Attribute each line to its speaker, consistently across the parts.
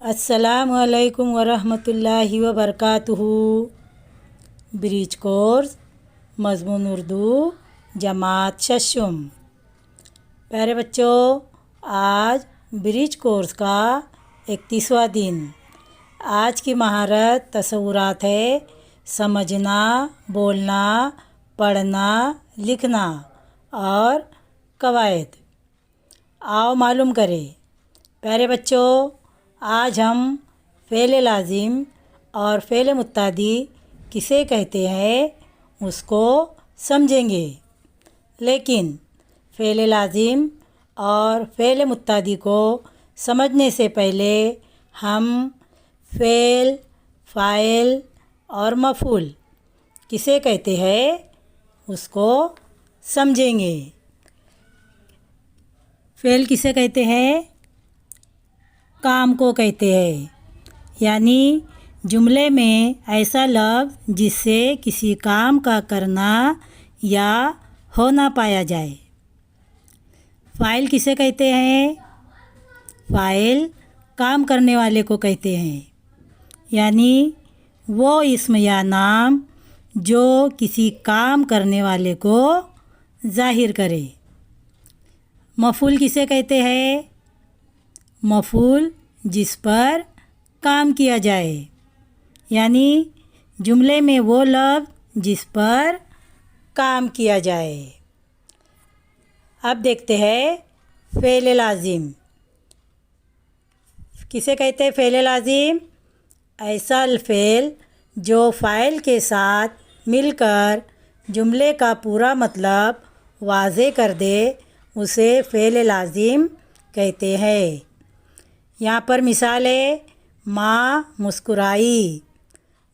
Speaker 1: अस्सलामु अलैकुम वरहमतुल्लाहि वबरकातुहू। ब्रिज कोर्स मज़मून उर्दू जमात शशुम। प्यारे बच्चों, आज ब्रिज कोर्स का 31वां दिन। आज की महारत तसव्वुरात है समझना, बोलना, पढ़ना, लिखना और कवायद। आओ मालूम करें। प्यारे बच्चों, आज हम फ़ेल लाज़िम और फ़ेल मुत्तादी किसे कहते हैं उसको समझेंगे। लेकिन फ़ेल लाज़िम और फ़ेल मुत्तादी को समझने से पहले हम फ़ेल, फ़ाइल और मफ़ूल किसे कहते हैं उसको समझेंगे। फ़ेल किसे कहते हैं? काम को कहते हैं, यानी जुमले में ऐसा लफ्ज़ जिससे किसी काम का करना या होना पाया जाए। फ़ाइल किसे कहते हैं? फ़ाइल काम करने वाले को कहते हैं, यानी वो इस्म या नाम जो किसी काम करने वाले को ज़ाहिर करे। मफ़ूल किसे कहते हैं? मफ़ूल जिस पर काम किया जाए, यानी जुमले में वो लफ्ज़ जिस पर काम किया जाए। अब देखते हैं फ़ेल लाज़िम किसे कहते हैं। फ़ेल लाज़िम ऐसा फ़ेल जो फ़ाइल के साथ मिलकर जुमले का पूरा मतलब वाज़े कर दे, उसे फ़ेल लाज़िम कहते हैं। यहाँ पर मिसाल है, माँ मुस्कुराई।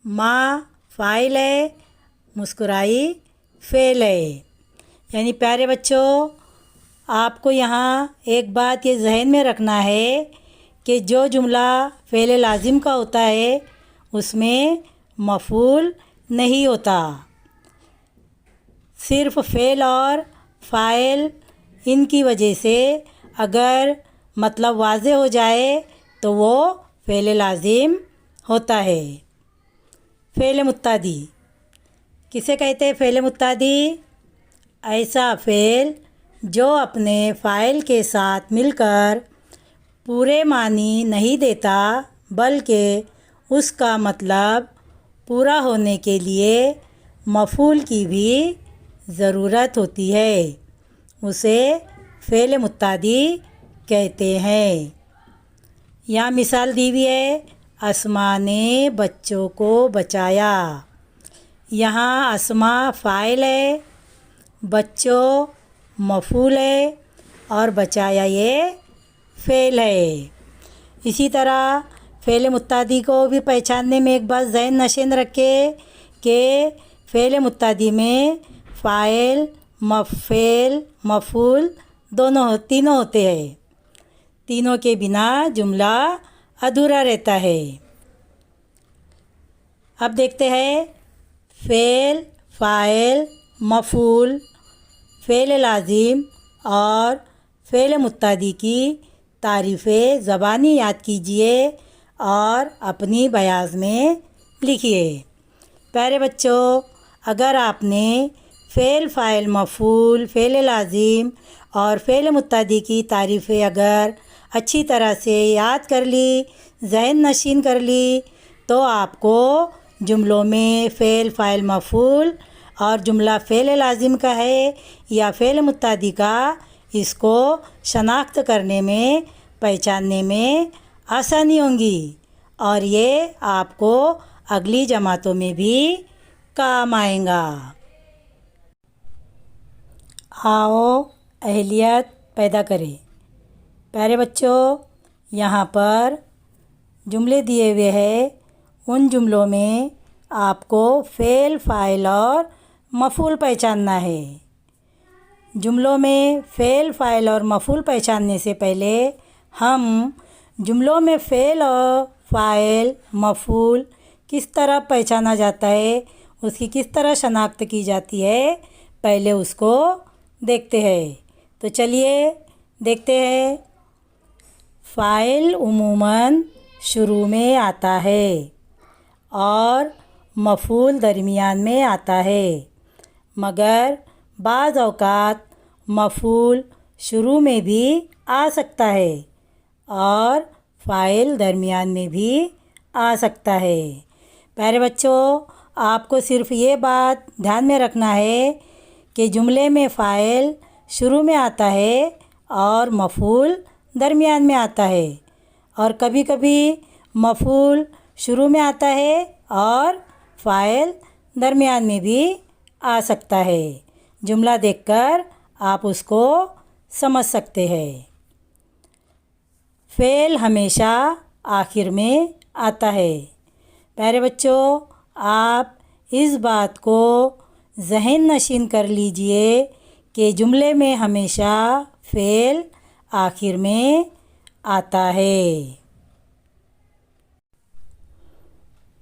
Speaker 1: माँ फ़ाइल है, मुस्कुराई फ़ेल है। यानी प्यारे बच्चों, आपको यहाँ एक बात ये जहन में रखना है कि जो जुमला फ़ेल लाज़िम का होता है उसमें मफ़ूल नहीं होता। सिर्फ़ फ़ेल और फ़ाइल इनकी वजह से अगर मतलब वाज़े हो जाए तो वो फ़ेल लाज़िम होता है। फ़ेल मुत्तादी किसे कहते हैं? फ़ेल मुत्तादी ऐसा फ़ेल जो अपने फ़ाइल के साथ मिलकर पूरे मानी नहीं देता, बल्कि उसका मतलब पूरा होने के लिए मफ़ूल की भी ज़रूरत होती है, उसे फ़ेल मुत्तादी कहते हैं। यहाँ मिसाल दी हुई है, अस्मा ने बच्चों को बचाया। यहाँ अस्मा फ़ाइल है, बच्चों मफ़ूल है और बचाया ये फ़ेल है। इसी तरह फ़ेल मुत्तादी को भी पहचानने में एक बात ज़हन नशीन रखे कि फ़ेल मुत्तादी में फ़ाइल, फ़ेल, मफ़ूल तीनों होते हैं। तीनों के बिना जुमला अधूरा रहता है। अब देखते हैं फ़ेल, फ़ाइल, मफ़ूल, फ़ेल लाज़िम और फ़ेल मुत्तादी की तारीफ़ें ज़बानी याद कीजिए और अपनी बयाज में लिखिए। प्यारे बच्चों, अगर आपने फ़ेल, फ़ाइल, मफ़ूल, फ़ेल लाज़िम और फ़ेल मुत्तादी की तारीफ़ें अगर अच्छी तरह से याद कर ली, ज़हन नशीन कर ली, तो आपको जुमलों में फ़ेल, फ़ाइल, मफ़ूल और जुमला फ़ेल लाज़िम का है या फ़ेल मुत्तादी का, इसको शनाख्त करने में, पहचानने में आसानी होगी और ये आपको अगली जमातों में भी काम आएगा। आओ अहलियत पैदा करें। प्यारे बच्चों, यहाँ पर जुमले दिए हुए हैं। उन जुमलों में आपको फ़ेल, फ़ाइल और मफ़ूल पहचानना है। जुमलों में फ़ेल, फ़ाइल और मफ़ूल पहचानने से पहले हम जुमलों में फ़ेल और फ़ाइल, मफ़ूल किस तरह पहचाना जाता है, उसकी किस तरह शनाख्त की जाती है, पहले उसको देखते हैं। तो चलिए देखते हैं। फ़ाइल उमूमन शुरू में आता है और मफ़ूल दरमियान में आता है, मगर बाज़ औक़ात मफ़ूल शुरू में भी आ सकता है और फ़ाइल दरमियान में भी आ सकता है। प्यारे बच्चों, आपको सिर्फ़ ये बात ध्यान में रखना है कि जुमले में फ़ाइल शुरू में आता है और मफ़ूल दरमियान में आता है, और कभी कभी मफ़ूल शुरू में आता है और फ़ाइल दरमियान में भी आ सकता है। जुमला देखकर आप उसको समझ सकते हैं। फ़ेल हमेशा आखिर में आता है। प्यारे बच्चों, आप इस बात को ज़हन नशीन कर लीजिए कि जुमले में हमेशा फ़ेल आखिर में आता है।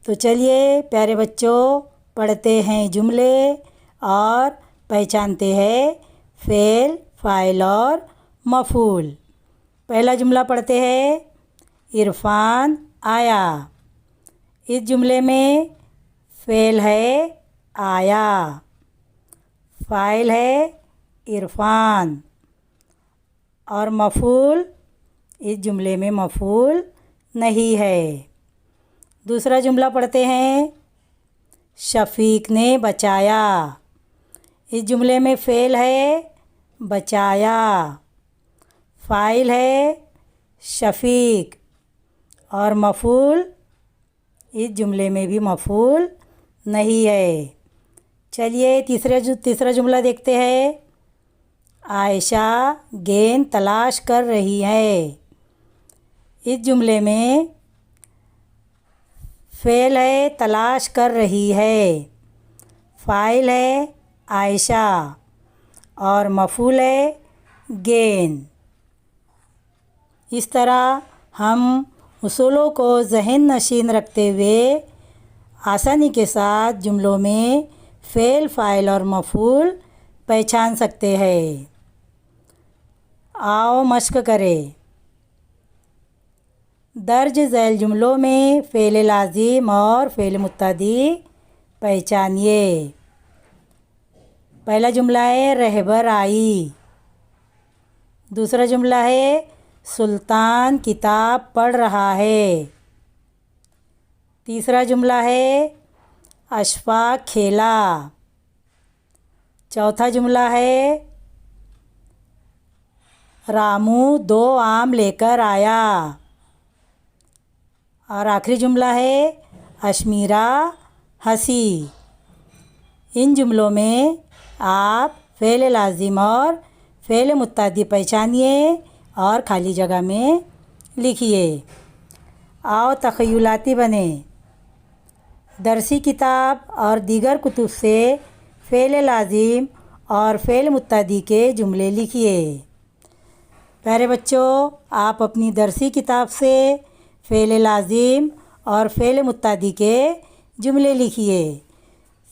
Speaker 1: तो चलिए प्यारे बच्चों, पढ़ते हैं जुमले और पहचानते हैं फ़ेल, फ़ाइल और मफ़ूल। पहला जुमला पढ़ते हैं। इरफ़ान आया। इस जुमले में फ़ेल है आया, फ़ाइल है इरफ़ान, और मफ़ूल इस जुमले में मफ़ूल नहीं है। दूसरा जुमला पढ़ते हैं। शफ़ीक ने बचाया। इस जुमले में फ़ेल है बचाया, फ़ाइल है शफ़ीक, और मफ़ूल इस जुमले में भी मफ़ूल नहीं है। चलिए तीसरा जुमला देखते हैं। आयशा गेंद तलाश कर रही है। इस जुमले में फ़ेल है तलाश कर रही है, फ़ाइल है आयशा, और मफ़ूल है गेंद। इस तरह हम उसूलों को ज़हन नशीन रखते हुए आसानी के साथ जुमलों में फ़ेल, फ़ाइल और मफ़ूल पहचान सकते हैं। आओ मश्क करें। दर्ज झैल जुमलों में फ़ेल लाज़िम और फ़ेल मुत्तदी पहचानिए। पहला जुमला है रहबर आई। दूसरा जुमला है सुल्तान किताब पढ़ रहा है। तीसरा जुमला है अशफ़ाक़ खेला। चौथा जुमला है रामू 2 आम लेकर आया। और आखिरी जुमला है अशमीरा हंसी। इन जुमलों में आप फ़ेल लाज़िम और फ़ेल मुत्तदी पहचानिए और खाली जगह में लिखिए। आओ तख़य्युलाती बने। दरसी किताब और दीगर कुतुब से फ़ेल लाज़िम और फ़ेल मुत्तदी के जुमले लिखिए। प्यारे बच्चों, आप अपनी दरसी किताब से फ़ेल लाज़िम और फ़ेल मुत्तदी के जुमले लिखिए।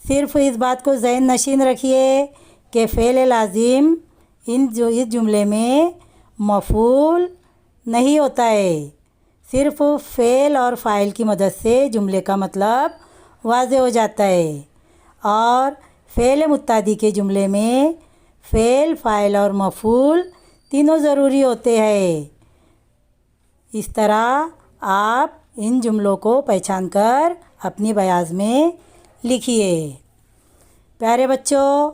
Speaker 1: सिर्फ़ इस बात को ज़हन नशीन रखिए कि फ़ेल लाज़िम इस जुमले में मफ़ूल नहीं होता है। सिर्फ़ फ़ेल और फ़ाइल की मदद से जुमले का मतलब वाज़े हो जाता है, और फ़ेल मुत्तदी के जुमले में फ़ेल, फ़ाइल और मफ़ूल तीनों ज़रूरी होते हैं। इस तरह आप इन जुमलों को पहचान कर अपनी बयाज़ में लिखिए। प्यारे बच्चों,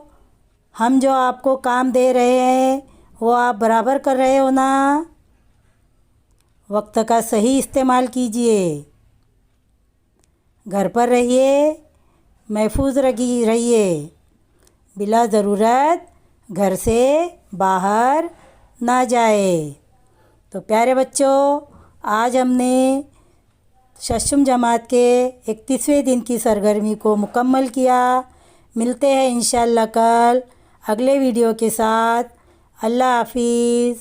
Speaker 1: हम जो आपको काम दे रहे हैं वो आप बराबर कर रहे हो ना? वक्त का सही इस्तेमाल कीजिए। घर पर रहिए, महफूज रहिए, बिला ज़रूरत घर से बाहर ना जाए। तो प्यारे बच्चों, आज हमने शशुम जमात के 31वें दिन की सरगर्मी को मुकम्मल किया। मिलते हैं इंशाअल्लाह कल अगले वीडियो के साथ। अल्लाह हाफिज़।